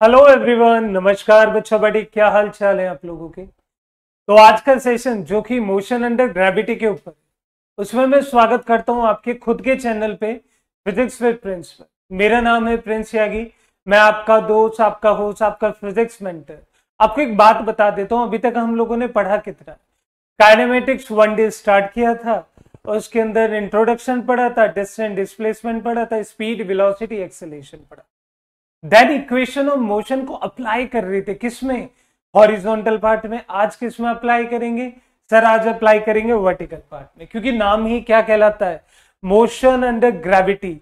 Hello everyone, नमस्कार बच्चों। बड़ी क्या हाल चाल है आप लोगों के। तो आज का सेशन जो कि मोशन अंडर ग्रेविटी के ऊपर, उसमें मैं स्वागत करता हूं आपके खुद के चैनल पे फिजिक्स विद प्रिंस पर। मेरा नाम है प्रिंस यागी। मैं आपका दोस्त, आपका होस्ट, आपका फिजिक्स मेंटर। आपको एक बात बता देता हूं, अभी तक हम लोगों ने पढ़ा कितना। काइनेमेटिक्स 1 डे स्टार्ट किया था और उसके अंदर इंट्रोडक्शन पढ़ा था, डिस्टेंस डिस्प्लेसमेंट पढ़ा था, स्पीड वेलोसिटी एक्सेलरेशन पढ़ा। देन इक्वेशन ऑफ मोशन को अप्लाई कर रहे थे किसमें, हॉरिजॉन्टल पार्ट में। आज किस में अप्लाई करेंगे सर? आज अप्लाई करेंगे वर्टिकल पार्ट में, क्योंकि नाम ही क्या कहलाता है, मोशन अंडर ग्रेविटी।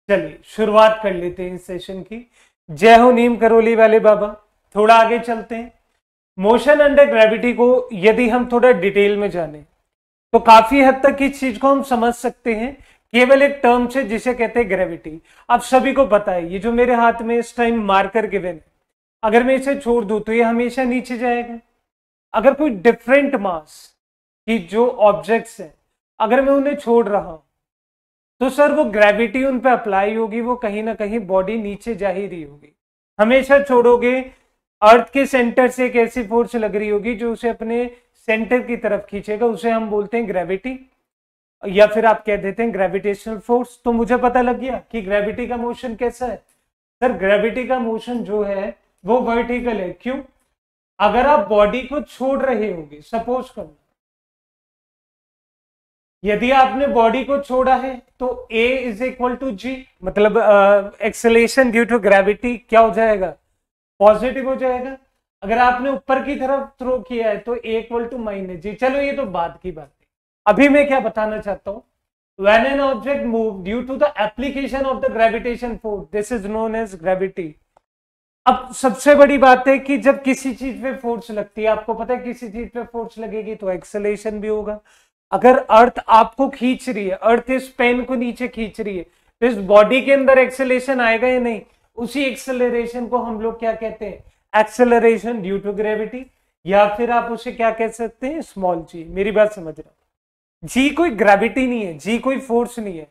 चलिए शुरुआत कर लेते हैं इस सेशन की। जय हो नीम करोली वाले बाबा। थोड़ा आगे चलते हैं। मोशन अंडर ग्रेविटी को यदि हम थोड़ा डिटेल में जाने तो काफी हद तक इस चीज को हम समझ सकते हैं केवल एक टर्म से, जिसे कहते हैं ग्रेविटी। आप सभी को पता है, ये जो मेरे हाथ में इस टाइम मार्कर गिवन है, अगर मैं इसे छोड़ दूं तो ये हमेशा नीचे जाएगा। अगर कोई डिफरेंट मास की जो ऑब्जेक्ट्स हैं, अगर मैं उन्हें छोड़ रहा हूं तो सर वो ग्रेविटी उन पे अप्लाई होगी, वो कहीं ना कहीं बॉडी नीचे जा ही रही होगी। हमेशा छोड़ोगे, अर्थ के सेंटर से एक ऐसी फोर्स लग रही होगी जो उसे अपने सेंटर की तरफ खींचेगा, उसे हम बोलते हैं ग्रेविटी, या फिर आप कह देते हैं ग्रेविटेशनल फोर्स। तो मुझे पता लग गया कि ग्रेविटी का मोशन कैसा है। सर ग्रेविटी का मोशन जो है वो वर्टिकल है। क्यों? अगर आप बॉडी को छोड़ रहे होंगे, सपोज करो यदि आपने बॉडी को छोड़ा है तो A इज इक्वल टू जी, मतलब एक्सेलेरेशन ड्यू टू ग्रेविटी क्या हो जाएगा, पॉजिटिव हो जाएगा। अगर आपने ऊपर की तरफ थ्रो किया है तो A इक्वल टू माइनस जी। चलो ये तो बाद की बात है। अभी मैं क्या बताना चाहता हूं, when an object move due to the application of the gravitation force, this is known as gravity। अब सबसे बड़ी बात है कि जब किसी चीज पे फोर्स लगती है, आपको पता है किसी चीज पे फोर्स लगेगी तो एक्सेलरेशन भी होगा। अगर अर्थ आपको खींच रही है, अर्थ इस पेन को नीचे खींच रही है, तो इस बॉडी के अंदर एक्सेलरेशन आएगा या नहीं? उसी एक्सेलरेशन को हम लोग क्या कहते हैं, एक्सेलरेशन ड्यू टू ग्रेविटी, या फिर आप उसे क्या कह सकते हैं, स्मॉल जी। मेरी बात समझ रहे हो? जी कोई ग्रेविटी नहीं है, जी कोई फोर्स नहीं है।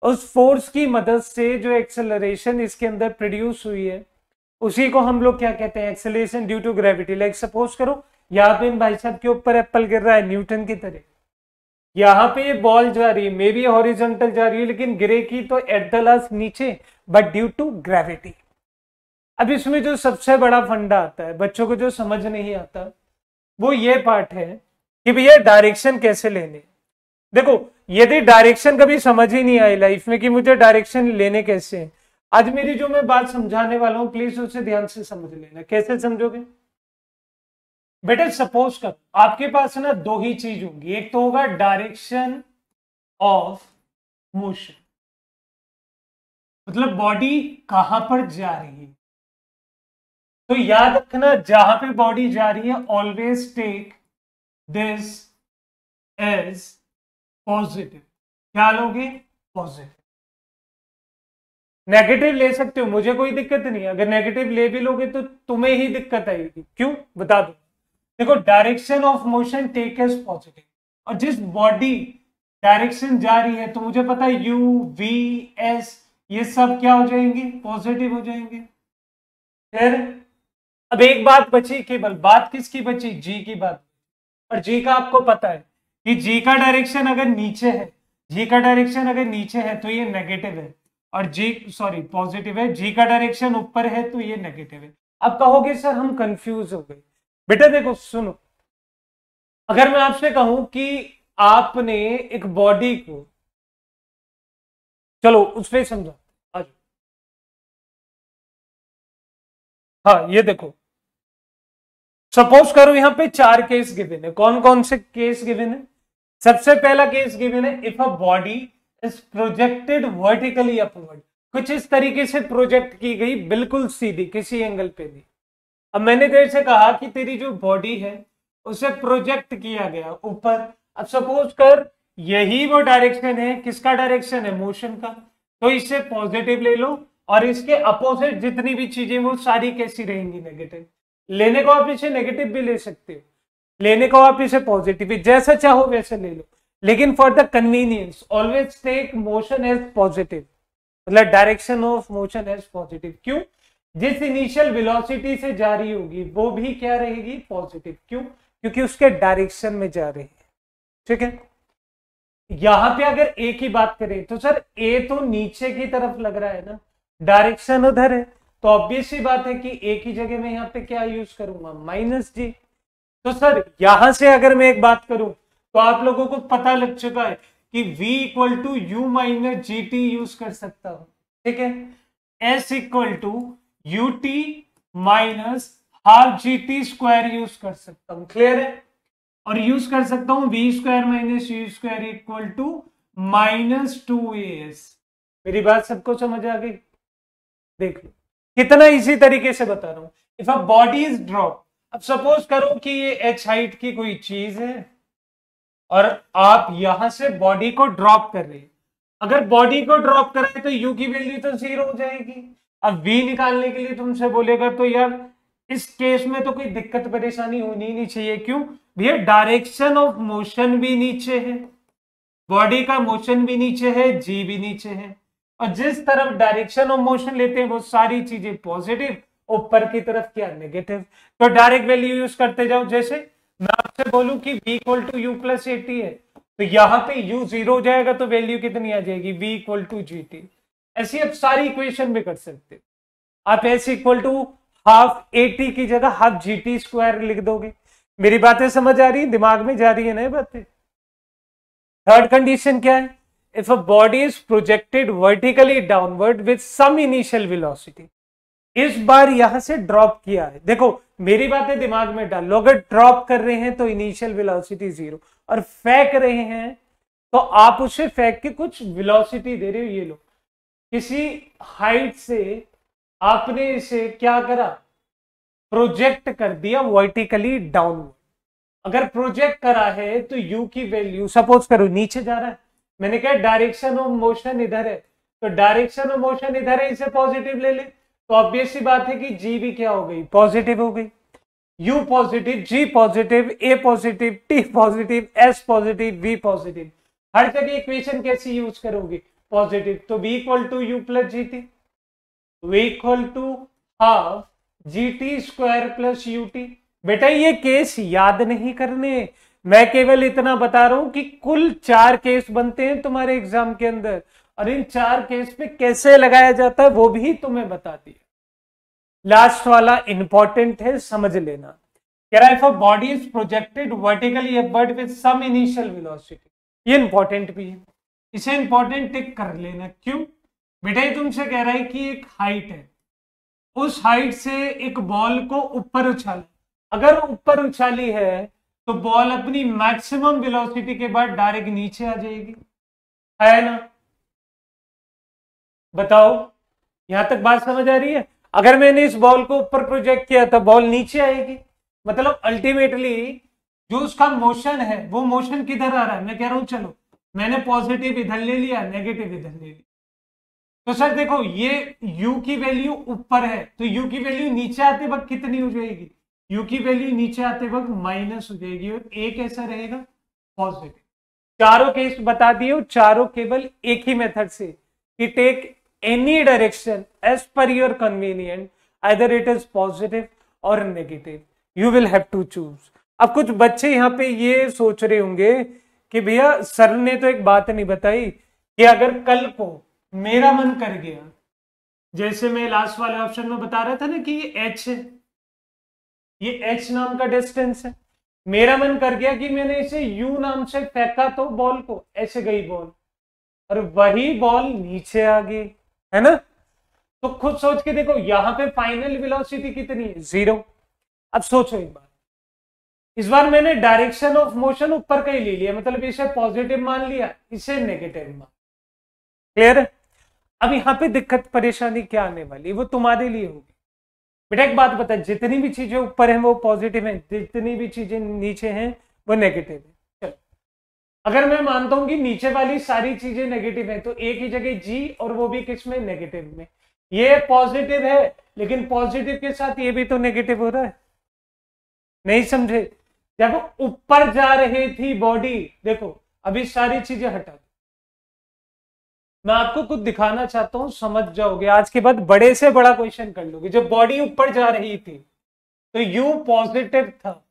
उस फोर्स की मदद से जो एक्सेलरेशन इसके अंदर प्रोड्यूस हुई है, उसी को हम लोग क्या कहते हैं, acceleration due to gravity. Like suppose करो यहाँ पे इन भाई साहब के ऊपर एप्पल गिर रहा है न्यूटन की तरह, यहाँ पे ये बॉल जा रही है, मे बी हॉरिजॉन्टल जा रही है, लेकिन गिरेगी तो एट द लास्ट नीचे, बट ड्यू टू ग्रेविटी। अब इसमें जो सबसे बड़ा फंडा आता है, बच्चों को जो समझ नहीं आता, वो ये पार्ट है कि भैया डायरेक्शन कैसे लेने। देखो यदि डायरेक्शन कभी समझ ही नहीं आई लाइफ में कि मुझे डायरेक्शन लेने कैसे हैं, आज मेरी जो मैं बात समझाने वाला हूं प्लीज उसे ध्यान से समझ लेना। कैसे समझोगे बेटा? सपोज कर आपके पास ना दो ही चीज होंगी, एक तो होगा डायरेक्शन ऑफ मोशन, मतलब बॉडी कहां पर जा रही है। तो याद रखना जहां पे बॉडी जा रही है always take this as positive. क्या लोगे? पॉजिटिव। नेगेटिव ले सकते हो, मुझे कोई दिक्कत नहीं है। अगर नेगेटिव ले भी लोगे तो तुम्हें ही दिक्कत आएगी। क्यों बता दो। देखो direction of motion take as positive, और जिस बॉडी डायरेक्शन जा रही है तो मुझे पता है यू वी एस ये सब क्या हो जाएंगे, पॉजिटिव हो जाएंगे। फिर अब एक बात बची, केवल बात किसकी बची, जी की बात। और जी का आपको पता है कि जी का डायरेक्शन अगर नीचे है, जी का डायरेक्शन अगर नीचे है तो ये नेगेटिव है, और जी सॉरी पॉजिटिव है। जी का डायरेक्शन ऊपर है तो ये नेगेटिव है। अब कहोगे सर हम कंफ्यूज हो गए। बेटा देखो सुनो, अगर मैं आपसे कहूं कि आपने एक बॉडी को, चलो उस पर समझो, आज हाँ ये देखो, सपोज करो यहां पे 4 केस गिवन है। कौन कौन से केस गिवन है? सबसे पहला केस गिवन है, if a body is projected vertically upward, कुछ इस तरीके से प्रोजेक्ट की गई, बिल्कुल सीधी, किसी एंगल पे भी। अब मैंने तेरे से कहा कि तेरी जो बॉडी है उसे प्रोजेक्ट किया गया ऊपर। अब सपोज कर यही वो डायरेक्शन है, किसका डायरेक्शन है, मोशन का, तो इसे पॉजिटिव ले लो, और इसके अपोजिट जितनी भी चीजें वो सारी कैसी रहेंगी, नेगेटिव। लेने को आप इसे नेगेटिव भी ले सकते हो, लेने को आप इसे पॉजिटिव भी, जैसा चाहो वैसे ले लो, लेकिन for the convenience always take motion as positive, मतलब direction of motion as positive. क्यों? जिस इनिशियल वेलोसिटी से जा रही होगी वो भी क्या रहेगी, पॉजिटिव। क्यों? क्योंकि उसके डायरेक्शन में जा रही है। ठीक है, यहां पे अगर ए की बात करें तो सर ए तो नीचे की तरफ लग रहा है ना, डायरेक्शन उधर है, तो ऑब्वियस सी बात है कि ए की जगह मैं यहाँ पे क्या यूज करूंगा, माइनस जी। तो सर यहां से अगर मैं एक बात करूं तो आप लोगों को पता लग चुका है कि v equal to U minus G T use कर सकता हूं। ठीक है, s equal to U T minus half G T square use कर सकता हूं। क्लियर है? और यूज कर सकता हूं V square minus U square equal to minus two A S. मेरी बात सबको समझ आ गई? देख लो कितना इसी तरीके से बता रहा हूं। If a body is drop, अब सपोज करो कि ये एच हाइट की कोई चीज है और आप यहां से बॉडी को ड्रॉप कर रहे हैं। अगर बॉडी को ड्रॉप करें तो यू की वैल्यू तो 0 हो जाएगी। अब वी निकालने के लिए तुमसे बोलेगा तो यार इस केस में तो कोई दिक्कत परेशानी होनी ही नहीं चाहिए। क्यों भैया? डायरेक्शन ऑफ मोशन भी नीचे है, बॉडी का मोशन भी नीचे है, जी भी नीचे है, और जिस तरफ डायरेक्शन ऑफ मोशन लेते हैं वो सारी चीजें पॉजिटिव, ऊपर की तरफ क्या, नेगेटिव। तो डायरेक्ट वैल्यू यूज करते जाओ। जैसे मैं आपसे बोलूं कि v equal to you plus A T है तो यहां पे u 0 हो जाएगा तो वैल्यू कितनी आ जाएगी, v equal to G T. ऐसी आप सारी इक्वेशन में कर सकते हो। आप s equal to half A T की जगह हाफ जी टी स्क्वायर लिख दोगे। मेरी बातें समझ आ रही है, दिमाग में जा रही है ना बातें? थर्ड कंडीशन क्या है? If a body is projected vertically downward with some initial velocity, इस बार यहां से ड्रॉप किया है। देखो मेरी बातें दिमाग में डाल लो, अगर ड्रॉप कर रहे हैं तो इनिशियल वेलोसिटी 0 और फेंक रहे हैं तो आप उसे फेंक के कुछ वेलोसिटी दे रहे हो। ये लो किसी हाइट से आपने इसे क्या करा, प्रोजेक्ट कर दिया वर्टिकली डाउनवर्ड। अगर प्रोजेक्ट करा है तो यू की वैल्यू सपोज करो नीचे जा रहा है, मैंने कहा डायरेक्शन ऑफ मोशन इधर है तो डायरेक्शन ऑफ मोशन इधर है, इसे पॉजिटिव ले ले तो ऑब्वियस सी बात है कि जी भी क्या हो गई, पॉजिटिव हो गई। U positive, g positive, a positive, t positive, s positive, v positive. हर जगह इक्वेशन कैसी यूज करोगे, पॉजिटिव। तो v equal to you plus g t, v equal to half G T square plus you t. बेटा ये case याद नहीं करने, मैं केवल इतना बता रहा हूं कि कुल 4 केस बनते हैं तुम्हारे एग्जाम के अंदर और इन 4 केस पे कैसे लगाया जाता है वो भी तुम्हें बता दिया। लास्ट वाला इंपॉर्टेंट है, समझ लेना। कह रहा है if a body is projected vertically upward with some initial velocity, ये इंपॉर्टेंट भी है, इसे इंपॉर्टेंट टिक कर लेना। क्यों बेटा? ये तुमसे कह रहा है कि एक हाइट है, उस हाइट से एक बॉल को ऊपर उछाला, अगर ऊपर उछाली है तो बॉल अपनी मैक्सिमम वेलोसिटी के बाद डायरेक्ट नीचे आ जाएगी, है ना? बताओ यहां तक बात समझ आ रही है? अगर मैंने इस बॉल को ऊपर प्रोजेक्ट किया तो बॉल नीचे आएगी, मतलब अल्टीमेटली जो उसका मोशन है वो मोशन किधर आ रहा है। मैं कह रहा हूं चलो मैंने पॉजिटिव इधर ले लिया, नेगेटिव इधर ले लिया, तो सर देखो ये u की वैल्यू ऊपर है तो u की वैल्यू नीचे आते वक्त कितनी हो जाएगी, u की वैल्यू नीचे आते वक्त माइनस हो जाएगी और a कैसा रहेगा, पॉजिटिव। चारों केस बता दिए, चारों केवल एक ही मेथड से कि take any direction as per your convenient, either it is positive और negative, you will have to choose. अब कुछ बच्चे यहाँ पे ये सोच रहे होंगे कि भैया सर ने तो एक बात नहीं बताई कि अगर कल को मेरा मन कर गया, जैसे मैं लास्ट वाले ऑप्शन में बता रहा था ना कि ये h है, ये h नाम का डिस्टेंस है, मेरा मन कर गया कि मैंने इसे u नाम से फेंका तो बॉल को ऐसे गई बॉल और वही बॉल नीचे आ गई, है ना? तो खुद सोच के देखो यहां पे फाइनल वेलोसिटी कितनी है, 0। अब सोचो एक बार, इस बार मैंने डायरेक्शन ऑफ मोशन ऊपर का ही ले लिया, मतलब इसे पॉजिटिव मान लिया, इसे नेगेटिव मान। क्लियर है? अब यहां पे दिक्कत परेशानी क्या आने वाली वो तुम्हारे लिए होगी। बेटा एक बात बता, जितनी भी चीजें ऊपर हैं वो पॉजिटिव हैं, जितनी भी चीजें नीचे हैं वो नेगेटिव है। चलो अगर मैं मानता हूं कि नीचे वाली सारी चीजें नेगेटिव हैं तो एक ही जगह जी और वो भी किस में, नेगेटिव में। ये पॉजिटिव है लेकिन पॉजिटिव के साथ ये भी तो नेगेटिव हो रहा है, नहीं समझे? जब ऊपर जा रही थी बॉडी, देखो अभी सारी चीजें हटा दो, मैं आपको कुछ दिखाना चाहता हूं, समझ जाओगे। आज के बाद बड़े से बड़ा क्वेश्चन कर लोगे। जब बॉडी ऊपर जा रही थी तो यू पॉजिटिव था,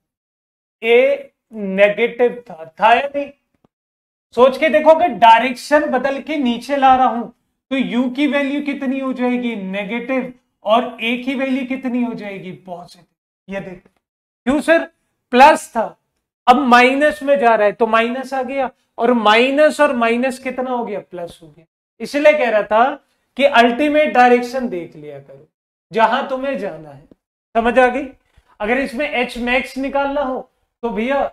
ए नेगेटिव था या नहीं? सोच के देखो कि डायरेक्शन बदल के नीचे ला रहा हूं तो यू की वैल्यू कितनी हो जाएगी? नेगेटिव। और ए की वैल्यू कितनी हो जाएगी? पॉजिटिव। ये देख, क्यों सर? प्लस था, अब माइनस में जा रहा है तो माइनस आ गया, और माइनस कितना हो गया? प्लस हो गया। इसलिए कह रहा था कि अल्टीमेट डायरेक्शन देख लिया करो जहां तुम्हें जाना है। समझ आ गई? अगर इसमें एच मैक्स निकालना हो तो भैया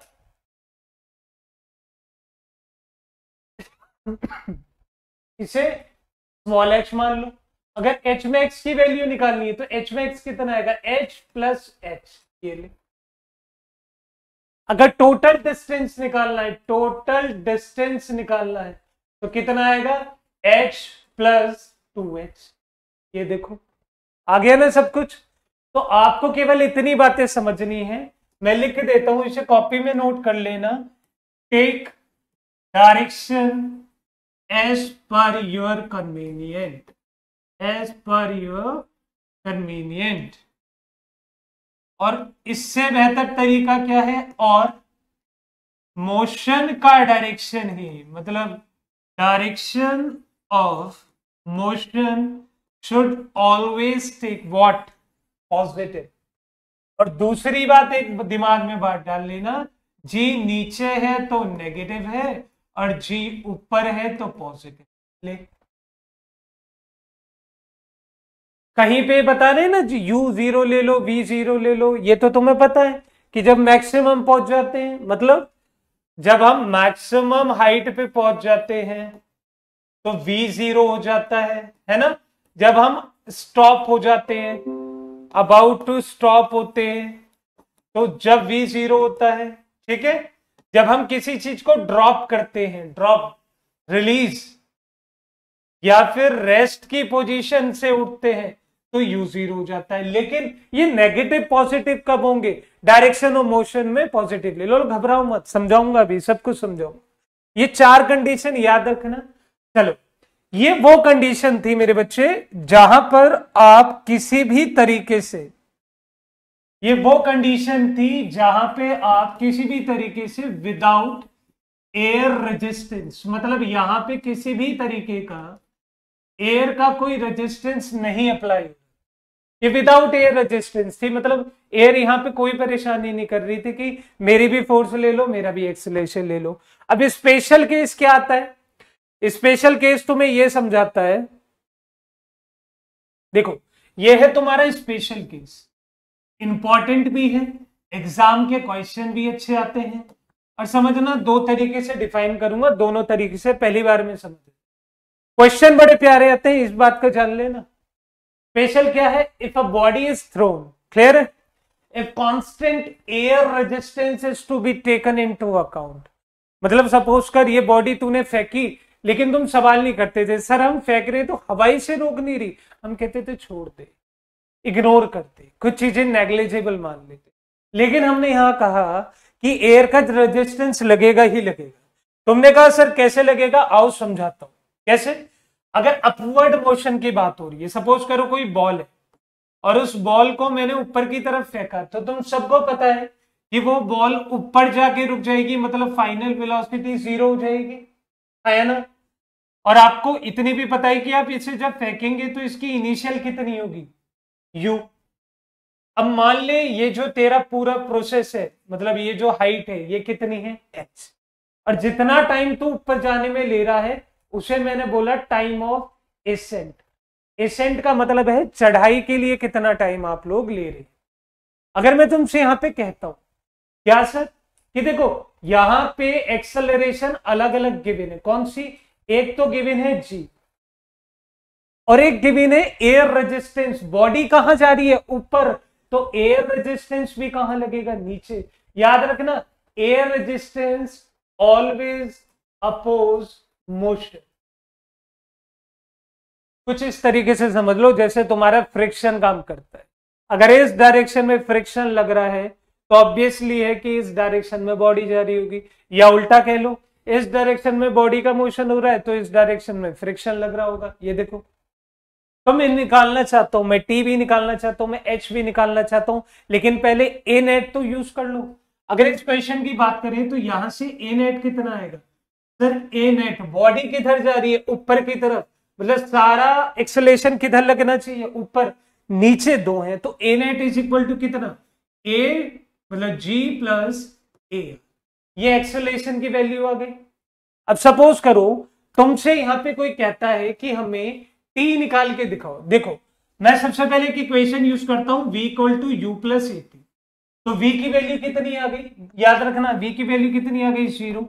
इसे स्मॉल एच मान लो। अगर एच मैक्स की वैल्यू निकालनी है तो एच मैक्स कितना आएगा? H plus H. ये ले। अगर टोटल डिस्टेंस निकालना है, तो कितना आएगा? H plus 2h। ये देखो, आ गया ना सब कुछ। तो आपको केवल इतनी बातें समझनी है। मैं लिख देता हूं, इसे कॉपी में नोट कर लेना। Take direction as per your convenient, और इससे बेहतर तरीका क्या है? और मोशन का डायरेक्शन ही, मतलब direction of motion should always take what? Positive. और दूसरी बात एक दिमाग में बात डाल लेना, जी नीचे है तो नेगेटिव है और जी ऊपर है तो पॉजिटिव। ले, कहीं पे बता रहे ना जी, u0 ले लो, v0 ले लो। ये तो तुम्हें पता है कि जब मैक्सिमम पहुंच जाते हैं, मतलब जब हम मैक्सिमम हाइट पे पहुंच जाते हैं तो v0 हो जाता है ना? जब हम स्टॉप हो जाते हैं, अबाउट टू स्टॉप होते हैं, तो जब v0 होता है, ठीक है? जब हम किसी चीज को ड्रॉप करते हैं, ड्रॉप, रिलीज, या फिर रेस्ट की पोजीशन से उठते हैं तो u0 हो जाता है। लेकिन ये नेगेटिव पॉजिटिव कब होंगे? डायरेक्शन ऑफ मोशन में पॉजिटिव ले लो। घबराओ मत, समझाऊंगा अभी, सब कुछ समझाऊंगा। ये 4 कंडीशन याद रखना। चलो, ये वो कंडीशन थी मेरे बच्चे जहां पर आप किसी भी तरीके से, ये वो कंडीशन थी जहां पे आप किसी भी तरीके से विदाउट एयर रेजिस्टेंस, मतलब यहां पे किसी भी तरीके का एयर का कोई रेजिस्टेंस नहीं अप्लाई, ये विदाउट एयर रेजिस्टेंस थी। मतलब एयर यहां पे कोई परेशानी नहीं कर रही थी कि मेरी भी फोर्स ले लो, मेरा भी एक्सेलरेशन ले लो। अब स्पेशल केस क्या आता है? स्पेशल केस तुम्हें यह समझाता है, देखो यह है तुम्हारा स्पेशल केस, इंपॉर्टेंट भी है, एग्जाम के क्वेश्चन भी अच्छे आते हैं। और समझना, 2 तरीके से डिफाइन करूंगा, दोनों तरीके से पहली बार में समझ। क्वेश्चन बड़े प्यारे आते हैं, इस बात को जान लेना। स्पेशल क्या है? If a body is thrown, clear है, if constant air resistance is to be taken into account. मतलब सपोज कर ये बॉडी तूने फेंकी, लेकिन तुम सवाल नहीं करते थे, सर हम फेंक रहे तो हवाई से रोक नहीं रही, हम कहते थे छोड़ दे, इग्नोर करते, कुछ चीजें नेग्लिजिबल मान लेते। लेकिन हमने यहां कहा कि एयर का रेजिस्टेंस लगेगा ही लगेगा। तुमने कहा सर कैसे लगेगा? आओ समझाता हूं कैसे। अगर अपवर्ड मोशन की बात हो रही है, सपोज करो कोई बॉल है और उस बॉल को मैंने ऊपर की तरफ फेंका, तो तुम सबको पता है कि वो बॉल ऊपर जाके रुक जाएगी, मतलब फाइनल वेलोसिटी 0 हो जाएगी, है ना? और आपको इतनी भी पता है कि आप इसे जब फेंकेंगे तो इसकी इनिशियल कितनी होगी? u। अब मान ले ये जो तेरा पूरा प्रोसेस है, मतलब ये जो हाइट है ये कितनी है? h। और जितना टाइम तू ऊपर जाने में ले रहा है उसे मैंने बोला टाइम ऑफ एसेंट। एसेंट का मतलब है चढ़ाई के लिए कितना टाइम आप लोग ले रहे। अगर मैं तुमसे यहां पे कहता हूं क्या सर कि देखो यहां पे एक्सेलरेशन अलग अलग गिवन है, कौन सी? एक तो गिवन है जी, और एक गिवन है एयर रेजिस्टेंस। बॉडी कहां जा रही है? ऊपर, तो एयर रेजिस्टेंस भी कहां लगेगा? नीचे। याद रखना, air resistance always oppose motion. कुछ इस तरीके से समझ लो जैसे तुम्हारा फ्रिक्शन काम करता है। अगर इस डायरेक्शन में फ्रिक्शन लग रहा है तो ऑब्वियसली है कि इस डायरेक्शन में बॉडी जा रही होगी, या उल्टा कह लो इस डायरेक्शन में बॉडी का मोशन हो रहा है तो इस डायरेक्शन में फ्रिक्शन लग रहा होगा। ये देखो, तो मैं निकालना चाहता हूं, मैं टी भी निकालना चाहता हूं, मैं एच भी निकालना चाहता हूं, लेकिन पहले ए नेट तो यूज कर लो। अगर इस क्वेश्चन की बात करें तो यहां से ए नेट कितना आएगा सर? ए नेट बॉडी किधर जा रही है? ऊपर की तरफ, मतलब सारा एक्सेलेरेशन किधर लगना चाहिए? ऊपर। नीचे दो है तो ए नेट इज इक्वल टू कितना? ए मतलब जी प्लस ए। ये एक्सेलेरेशन की वैल्यू आ गई। अब सपोज करो तुमसे यहां पे कोई कहता है कि हमें टी निकाल के दिखाओ। देखो मैं सबसे पहले एक इक्वेशन यूज करता हूं, v equal to you plus A T. तो v की वैल्यू कितनी आ गई? याद रखना v की वैल्यू कितनी आ गई? 0।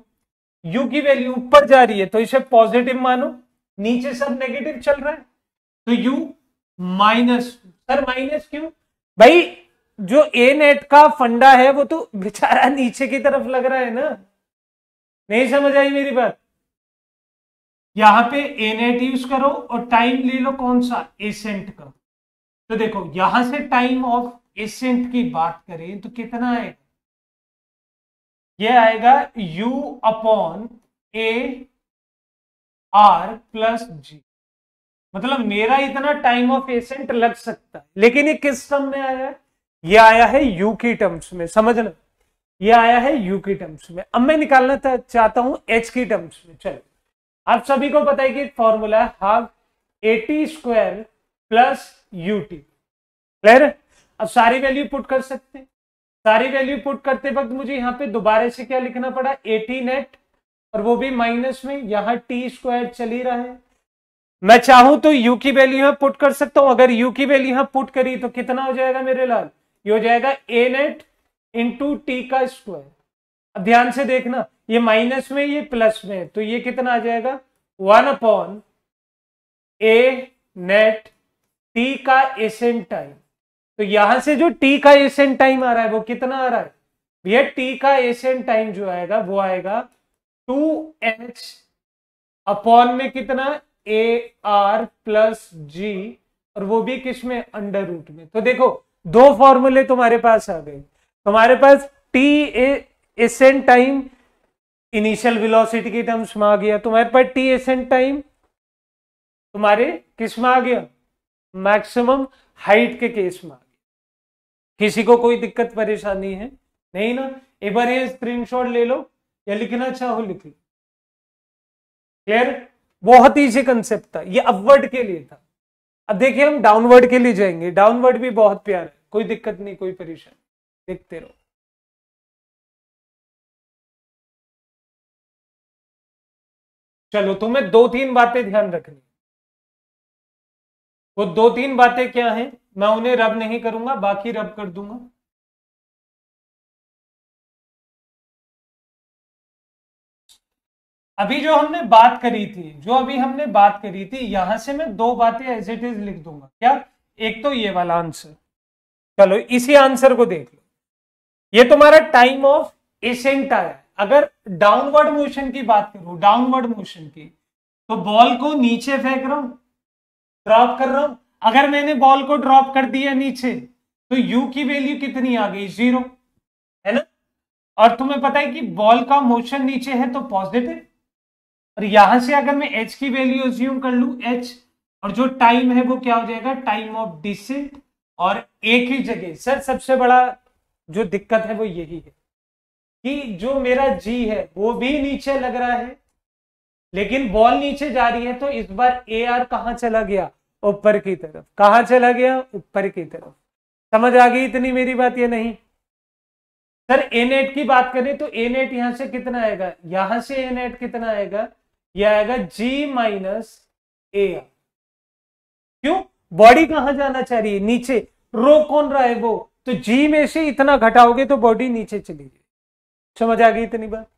u की वैल्यू ऊपर जा रही है तो इसे पॉजिटिव मानो, नीचे सब नेगेटिव चल रहा है तो u माइनस। सर माइनस क्यों भाई? जो ए नेट का फंडा है वो तो बेचारा नीचे की तरफ लग रहा है ना। नहीं समझ आई मेरी बात? यहां पे ए नेट यूज करो और टाइम ले लो कौन सा? एसेंट का। तो देखो यहां से टाइम ऑफ एसेंट की बात करें तो कितना आएगा? यह आएगा u upon a r plus g. मतलब मेरा इतना टाइम ऑफ एसेंट लग सकता है, लेकिन ये किस टर्म में आया है? ये आया है u की टर्म्स में, समझना। ये आया है u की टर्म्स में। अब मैं निकालना चाहता हूं h की टर्म्स में। चलो आप सभी को पता है कि एक फॉर्मूला है half A T square plus U T. Clear? अब सारी वैल्यू पुट कर सकते हैं। सारी वैल्यू पुट करते वक्त मुझे यहाँ पे दोबारा से क्या लिखना पड़ा? ए टी नेट, और वो भी माइनस में। यहाँ टी स्क्वायर चल ही रहा है। मैं चाहूं तो u की वैल्यू यहां पुट कर सकता हूं। अगर u की वैल्यू यहां पुट करी तो कितना हो जाएगा मेरे लाल? ये हो जाएगा a नेट इंटू टी का स्क्वायर। अब ध्यान से देखना, ये माइनस में ये प्लस में, तो ये कितना आ जाएगा? 1 अपॉन ए नेट टी का एसेंट टाइम। तो यहां से जो टी का एसेंट टाइम आ रहा है वो कितना आ रहा है? भैया टी का एसेंट टाइम जो आएगा वो आएगा 2h अपॉन में कितना? ए आर प्लस जी, और वो भी किस में? अंडर रूट में। तो देखो दो फॉर्मूले तुम्हारे पास आ गए। तुम्हारे पास t ascent time initial velocity की टर्म्स में आ गया, तुम्हारे पास टी एसेंट टाइम तुम्हारे किस में आ गया? मैक्सिमम हाइट के केस में आ गया। किसी को कोई दिक्कत परेशानी है? नहीं ना? एक बार ये स्क्रीनशॉट ले लो या लिखना चाहो लिख लो। क्लियर? बहुत ईजी कंसेप्ट था ये, अपवर्ड के लिए था। अब देखिए हम डाउनवर्ड के लिए जाएंगे। डाउनवर्ड भी बहुत प्यारा है, कोई दिक्कत नहीं, कोई परेशानी, देखते रहो। चलो तुम्हें 2-3 बातें ध्यान रखनी। वो 2-3 बातें क्या हैं? मैं उन्हें रब नहीं करूंगा, बाकी रब कर दूंगा। अभी जो हमने बात करी थी, यहां से मैं 2 बातें एज इट इज लिख दूंगा। क्या? एक तो ये वाला आंसर, चलो इसी आंसर को देख लो। ये तुम्हारा टाइम ऑफ एसेंट आया। अगर डाउनवर्ड मोशन की बात करूं, डाउनवर्ड मोशन की, तो बॉल को नीचे फेंक रहा हूं, ड्रॉप कर रहा हूं। अगर मैंने बॉल को ड्रॉप कर दिया नीचे तो u की वैल्यू कितनी आ गई? 0, है ना? और तुम्हें पता है कि बॉल का मोशन नीचे है तो पॉजिटिव। और यहां से अगर मैं h की वैल्यू अज्यूम कर लू h, और जो टाइम है वो क्या हो जाएगा? Time of descent. और एक ही जगह सर सबसे बड़ा जो दिक्कत है वो यही है कि जो मेरा g है वो भी नीचे लग रहा है, लेकिन बॉल नीचे जा रही है। तो इस बार ए आर कहां चला गया? ऊपर की तरफ। कहां चला गया? ऊपर की तरफ। समझ आ गई इतनी मेरी बात? ये नहीं सर ए नेट की बात करें तो ए नेट यहां से कितना आएगा? यहां से ए नेट कितना आएगा? यह आएगा जी माइनस ए आर। क्यों? बॉडी कहां जाना चाह रही है? नीचे। रोक कौन रहा है? वो। तो जी में से इतना घटाओगे तो बॉडी नीचे चली जाएगी। समझ आ गई इतनी बात?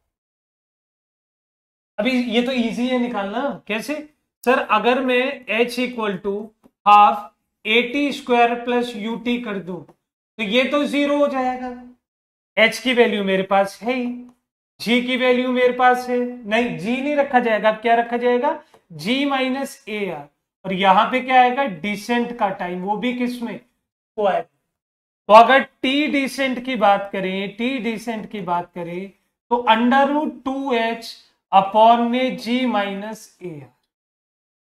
अभी ये तो इजी है निकालना। कैसे? सर अगर मैं h equal to half A T square plus you T कर दूं तो ये तो 0 हो जाएगा। h की वैल्यू मेरे पास है ही, g की वैल्यू मेरे पास है नहीं, g नहीं रखा जाएगा। अब क्या रखा जाएगा? g minus A R. और यहां पे क्या आएगा? डिसेंट का टाइम, वो भी किस में? तो आएगा। तो अगर t डिसेंट की बात करें, तो अंडर रूट 2h अपॉन में g माइनस ए।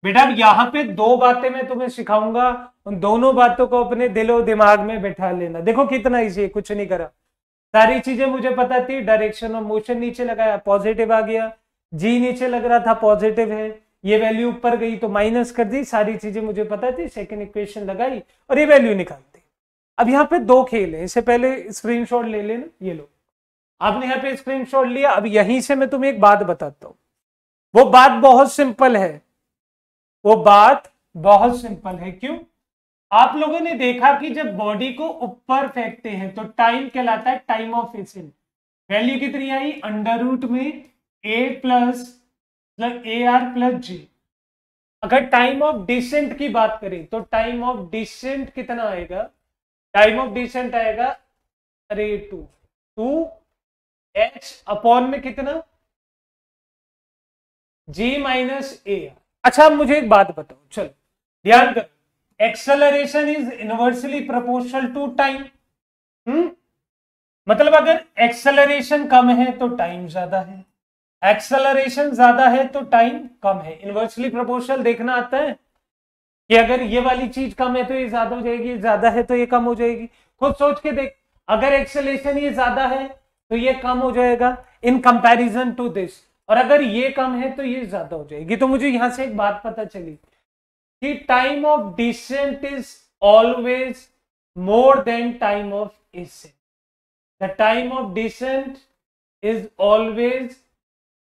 बेटा अब यहाँ पे दो बातें मैं तुम्हें सिखाऊंगा, उन दोनों बातों को अपने दिलो दिमाग में बैठा लेना। देखो कितना इजी, कुछ नहीं करा, सारी चीजें मुझे पता थी। डायरेक्शन ऑफ मोशन नीचे लगाया, पॉजिटिव आ गया, जी नीचे लग रहा था पॉजिटिव है, ये वैल्यू ऊपर गई तो माइनस कर दी, सारी चीजें मुझे पता थी। सेकंड इक्वेशन लगाई और ये वैल्यू निकाल दी। अब यहाँ पे दो खेल है, इससे पहले स्क्रीनशॉट ले लेना, ये लो आपने यहाँ पे स्क्रीनशॉट लिया। अब यहीं से मैं तुम्हें एक बात बताता हूं, वो बात बहुत सिंपल है, वो बात बहुत सिंपल है। क्यों? आप लोगों ने देखा कि जब बॉडी को ऊपर फेंकते हैं तो टाइम कहलाता है टाइम ऑफ एसेंट। वैल्यू कितनी आई? अंडर रूट में ए प्लस ए आर प्लस जी। अगर टाइम ऑफ डिसेंट की बात करें तो टाइम ऑफ डिसेंट कितना आएगा? टाइम ऑफ डिसेंट आएगा अरे 2 एच अपॉन में कितना? G minus A. अच्छा अब मुझे एक बात बताओ, चलो ध्यान करो, acceleration is inversely proportional to time. मतलब अगर एक्सेलरेशन कम है तो टाइम ज्यादा है, एक्सेलरेशन ज्यादा है तो टाइम कम है। इनवर्सली प्रोपोर्शनल देखना आता है कि अगर ये वाली चीज कम है तो ये ज्यादा हो जाएगी, ज्यादा है तो ये कम हो जाएगी। खुद सोच के देख, अगर एक्सेलरेशन ये ज्यादा है तो ये कम हो जाएगा इन कंपैरिजन टू दिस, और अगर ये कम है तो ये ज्यादा हो जाएगी। तो मुझे यहां से एक बात पता चली कि time of descent is always more than time of ascent. The time of descent is always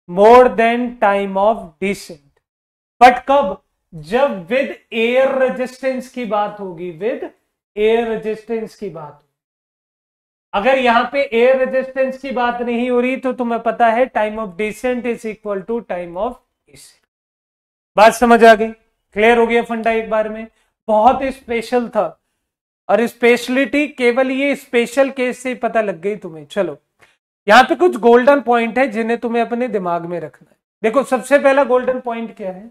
more than time of descent. But कब? जब विद एयर रेजिस्टेंस की बात होगी, विद एयर रेजिस्टेंस की बात होगी। अगर यहां पे एयर रेजिस्टेंस की बात नहीं हो रही तो तुम्हें पता है time of descent is equal to time of ascent. बात समझ आ गई? क्लियर हो गया फंडा एक बार में? बहुत स्पेशल था, और स्पेशलिटी केवल ये स्पेशल केस से पता लग गई तुम्हें। चलो यहां पे कुछ गोल्डन पॉइंट है जिन्हें तुम्हें अपने दिमाग में रखना है। देखो सबसे पहला गोल्डन पॉइंट क्या है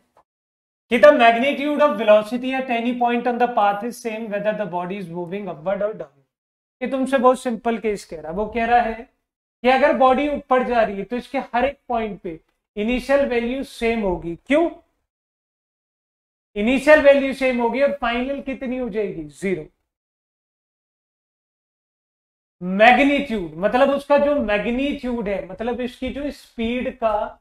कि the magnitude of velocity at any point on the path is same whether the body is moving upward और डाउन। ये तुमसे बहुत सिंपल केस कह रहा है। वो कह रहा है कि अगर बॉडी ऊपर जा रही है तो इसके हर एक पॉइंट पे इनिशियल वैल्यू सेम होगी। क्यों? इनिशियल वैल्यू सेम होगी और फाइनल कितनी हो जाएगी? 0। मैग्नीट्यूड मतलब उसका जो मैग्नीट्यूड है, मतलब इसकी जो स्पीड का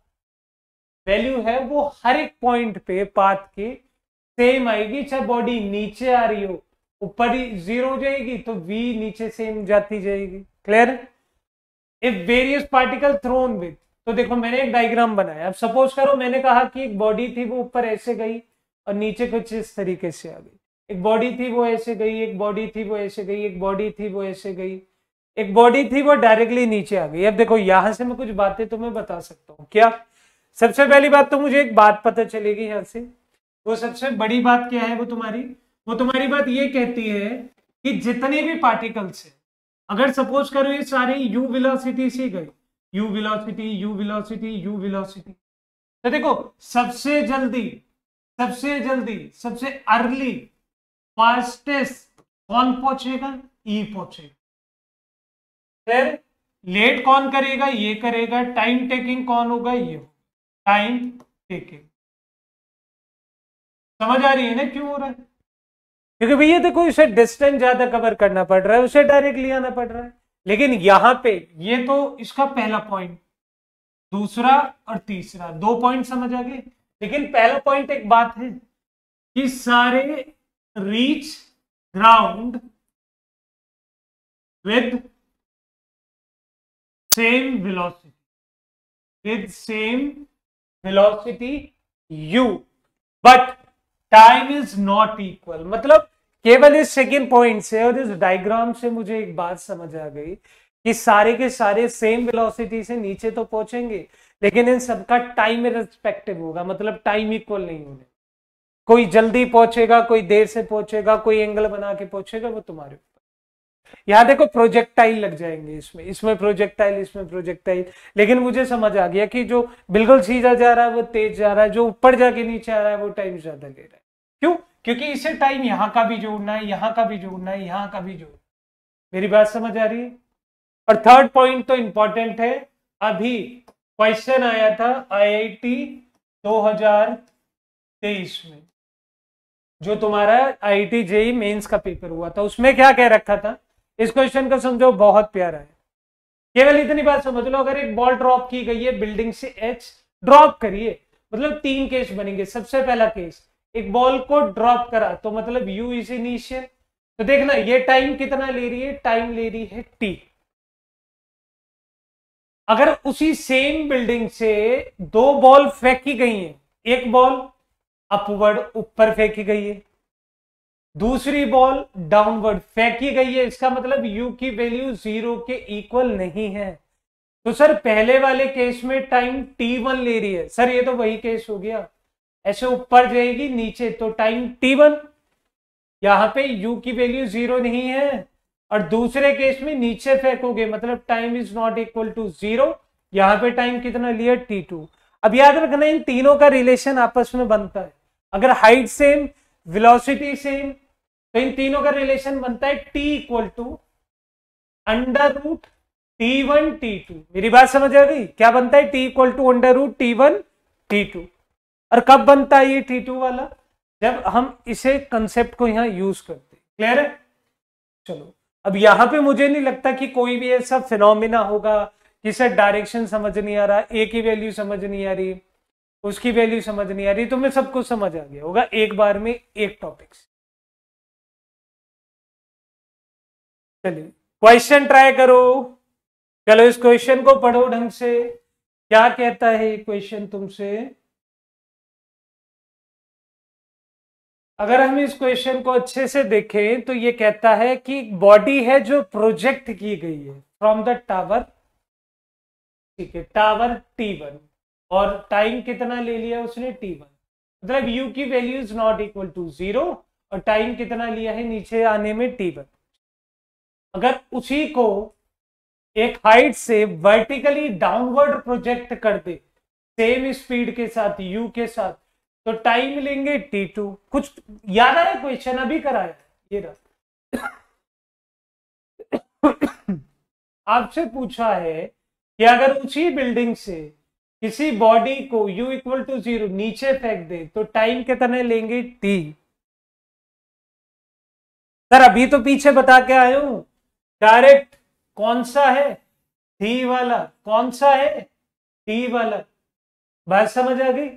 वैल्यू है वो हर एक पॉइंट पे पाथ के सेम आएगी। चाहे बॉडी नीचे आ रही हो, ऊपर ही 0 हो जाएगी तो v नीचे सेम जाती जाएगी। Clear? If various particle thrown with, तो देखो मैंने एक डायग्राम बनाया। अब सपोज करो मैंने कहा कि एक बॉडी थी वो ऊपर ऐसे गई और नीचे कुछ इस तरीके से आ गई। एक बॉडी थी वो ऐसे गई, एक बॉडी थी वो ऐसे गई, एक बॉडी थी वो ऐसे गई, एक बॉडी थी वो डायरेक्टली नीचे आ गई। अब देखो यहां से मैं कुछ बातें तुम्हें बता सकता हूं। क्या? सबसे पहली बात तो मुझे एक बात पता चलेगी यहां से। वो सबसे बड़ी बात क्या है? वो तुम्हारी बात ये कहती है कि जितने भी पार्टिकल्स हैं, अगर सपोज करो ये सारे u वेलोसिटी से गए, u velocity u velocity u velocity, तो देखो सबसे जल्दी सबसे अर्ली फास्टेस्ट कौन पहुंचेगा? E पहुंचेगा। फिर लेट कौन करेगा? ये करेगा। टाइम टेकिंग कौन होगा? ये टाइम टेकिंग। समझ आ रही है ना क्यों हो रहा है? क्योंकि भैया देखो इसे डिस्टेंस ज्यादा कवर करना पड़ रहा है, उसे डायरेक्टली आना पड़ रहा है। लेकिन यहां पे ये तो इसका पहला पॉइंट, दूसरा और तीसरा 2 पॉइंट समझ आ गए। लेकिन पहला पॉइंट एक बात है कि सारे reach ground with same velocity u, but time is not equal. मतलब केवल इस सेकेंड पॉइंट से और इस डायग्राम से मुझे एक बात समझ आ गई कि सारे के सारे सेम वेलोसिटी से नीचे तो पहुंचेंगे, लेकिन इन सबका टाइम रिस्पेक्टिव होगा। मतलब टाइम इक्वल नहीं होने, कोई जल्दी पहुंचेगा, कोई देर से पहुंचेगा, कोई एंगल बना के पहुंचेगा, वो तुम्हारे ऊपर। यहां देखो प्रोजेक्टाइल लग जाएंगे, इसमें प्रोजेक्टाइल। लेकिन मुझे समझ आ गया कि जो बिल्कुल सीधा जा रहा है वो तेज जा रहा है, जो ऊपर जाके नीचे आ रहा है वो टाइम ज्यादा ले रहा है। क्यों? क्योंकि इसे टाइम यहां का भी जोड़ना है, यहां का भी जोड़ना है, यहां का भी जोड़ना। मेरी बात समझ आ रही है? और थर्ड पॉइंट तो इंपॉर्टेंट है, अभी क्वेश्चन आया था आईआईटी 2023 में, जो तुम्हारा आईआईटी जेई मेंस का पेपर हुआ था, उसमें क्या कह रखा था, इस क्वेश्चन को समझो, बहुत प्यारा है। केवल इतनी बात समझ लो, अगर एक बॉल ड्रॉप की गई है बिल्डिंग से एच, ड्रॉप करिए, मतलब 3 केस बनेंगे। सबसे पहला केस, एक बॉल को ड्रॉप करा तो मतलब यू इज इनिशियल, तो देखना ये टाइम कितना ले रही है, टाइम ले रही है टी। अगर उसी सेम बिल्डिंग से 2 बॉल फेंकी गई है, एक बॉल अपवर्ड ऊपर फेंकी गई है, दूसरी बॉल डाउनवर्ड फेंकी गई है, इसका मतलब यू की वैल्यू 0 के इक्वल नहीं है। तो सर पहले वाले केस में टाइम t1 ले रही है, सर ये तो वही केस हो गया, ऐसे ऊपर जाएगी नीचे तो टाइम t1, यहां पे u की वैल्यू 0 नहीं है, और दूसरे केस में नीचे फेंकोगे मतलब time is not equal to 0, यहां पे टाइम कितना लिया t2। अब याद रखना इन तीनों का रिलेशन आपस में बनता है, अगर हाइट सेम, वेलोसिटी सेम, तो इन तीनों का रिलेशन बनता है t equal to under root T1 T2। मेरी बात समझ आ गई, क्या बनता है, t equal to under root T1 T2। और कब बनता है ये T2 वाला, जब हम इसे कंसेप्ट को यहां यूज करते हैं। क्लियर है? चलो अब यहां पे मुझे नहीं लगता कि कोई भी ऐसा फिनोमिना होगा कि सर डायरेक्शन समझ नहीं आ रहा, ए की वैल्यू समझ नहीं आ रही, उसकी वैल्यू समझ नहीं आ रही, तो मैं सब कुछ समझ आ गया होगा एक बार में एक टॉपिक से। चलिए क्वेश्चन ट्राई करो, चलो इस क्वेश्चन को पढ़ो ढंग से, क्या कहता है ये क्वेश्चन तुमसे। अगर हम इस क्वेश्चन को अच्छे से देखें तो ये कहता है कि बॉडी है जो प्रोजेक्ट की गई है फ्रॉम द टावर, ठीक है, टावर T1, और टाइम कितना ले लिया उसने T1, मतलब u की value is not equal to 0, और टाइम कितना लिया है नीचे आने में T1। अगर उसी को एक हाइट से वर्टिकली डाउनवर्ड प्रोजेक्ट कर दे सेम स्पीड के साथ, u के साथ, तो टाइम लेंगे T2। कुछ याद आया क्वेश्चन अभी कराया ये रहा। आपसे पूछा है कि अगर उसी बिल्डिंग से किसी बॉडी को u इक्वल टू 0 नीचे फेंक दे तो टाइम कितने लेंगे t। सर अभी तो पीछे बता के आए हूं, डायरेक्ट कौन सा है, t वाला, कौन सा है, t वाला। बात समझ आ गई?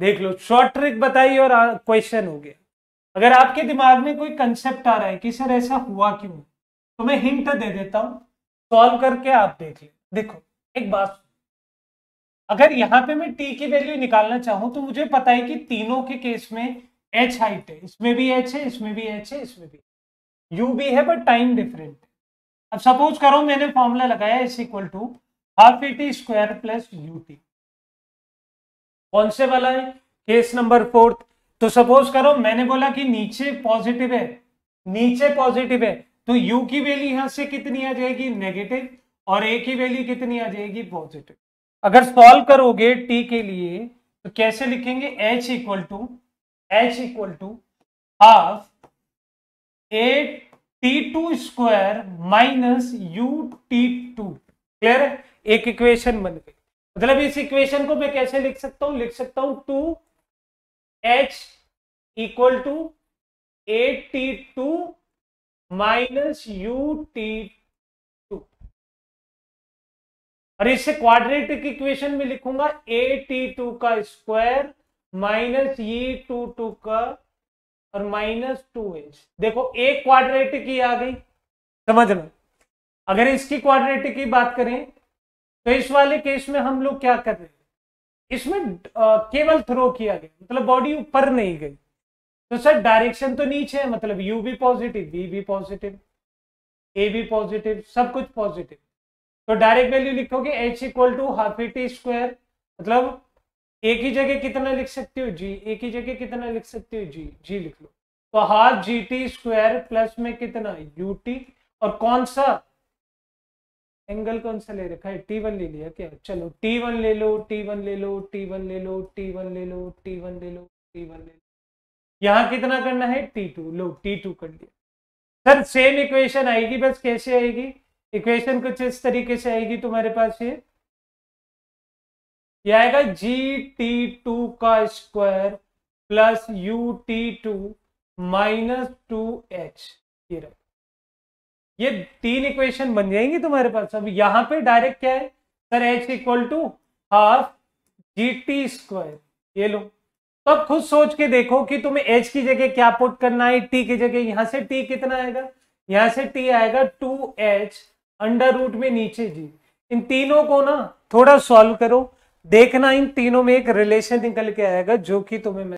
देख लो, शॉर्ट ट्रिक बताई और क्वेश्चन हो गया। अगर आपके दिमाग में कोई कंसेप्ट आ रहा है कि सर ऐसा हुआ क्यों, तो मैं हिंट दे देता हूं, सॉल्व करके आप देख ले। देखो एक बात, अगर यहां पे मैं t की वैल्यू निकालना चाहूं तो मुझे पता है कि तीनों के केस में h हाइट है, इसमें भी h है, इसमें भी h है, इसमें भी u भी है, बट टाइम डिफरेंट है। अब सपोज करो मैंने फॉर्मूला लगाया इस equal to half T square plus UT, कौन से वाला है, केस नंबर 4। तो सपोज करो मैंने बोला कि नीचे पॉजिटिव है, नीचे पॉजिटिव है, तो u की वैल्यू यहां से कितनी आ जाएगी, नेगेटिव, और a की वैल्यू कितनी आ जाएगी, पॉजिटिव। अगर सॉल्व करोगे t के लिए तो कैसे लिखेंगे, h equal to half a t2 square minus u t2। Clear है? एक इक्वेशन बन गई। मतलब इस इक्वेशन को मैं कैसे लिख सकता हूं, लिख सकता हूं 2h equal to a t2 minus u t2, और इससे क्वाड्रेटिक इक्वेशन में लिखूंगा a t2 का स्क्वायर माइनस e22 का और माइनस 2h। देखो एक क्वाड्रेटिक ही आ गई, समझना। अगर इसकी क्वाड्रेटिक की बात करें तो इस वाले केस में हम लोग क्या कर रहे हैं, इसमें केवल थ्रो किया गया, मतलब बॉडी ऊपर नहीं गई, तो सर डायरेक्शन तो नीचे है, मतलब u भी पॉजिटिव, v भी पॉजिटिव, a भी पॉजिटिव, सब कुछ पॉजिटिव। तो डायरेक्ट वैल्यू लिखोगे h equal to half T square, मतलब एक ही जगह कितना लिख सकते हो, g, एक ही जगह कितना लिख सकते हो, g लिख लो, तो half G T square plus में कितना ut, और कौन सा एंगल कौन सा ले रखा है, T1 ले लिया क्या, चलो T1 ले लो, T1 ले लो, T1 ले लो, T1 ले लो, T1 ले लो, T1 ले लो, यहां कितना करना है, T2, लो T2 कर लिया। सर सेम इक्वेशन आएगी, बस कैसे आएगी, इक्वेशन कुछ इस तरीके से आएगी तुम्हारे पास, ये ये आएगा GT2 का square plus UT2 minus 2H। ये 3 इक्वेशन बन जाएंगी तुम्हारे पास। अब यहां पे डायरेक्ट क्या है sir, H equal to half GT square, ये लो। तो अब खुद सोच के देखो कि तुम्हें H की जगह क्या पुट करना है, T की जगह। यहां से T कितना आएगा, यहां से T आएगा 2H अंडर रूट में नीचे G। इन तीनों को ना थोड़ा सॉल्व करो, देखना इन तीनों में एक रिलेशन निकल के आएगा जो कि तुम्हें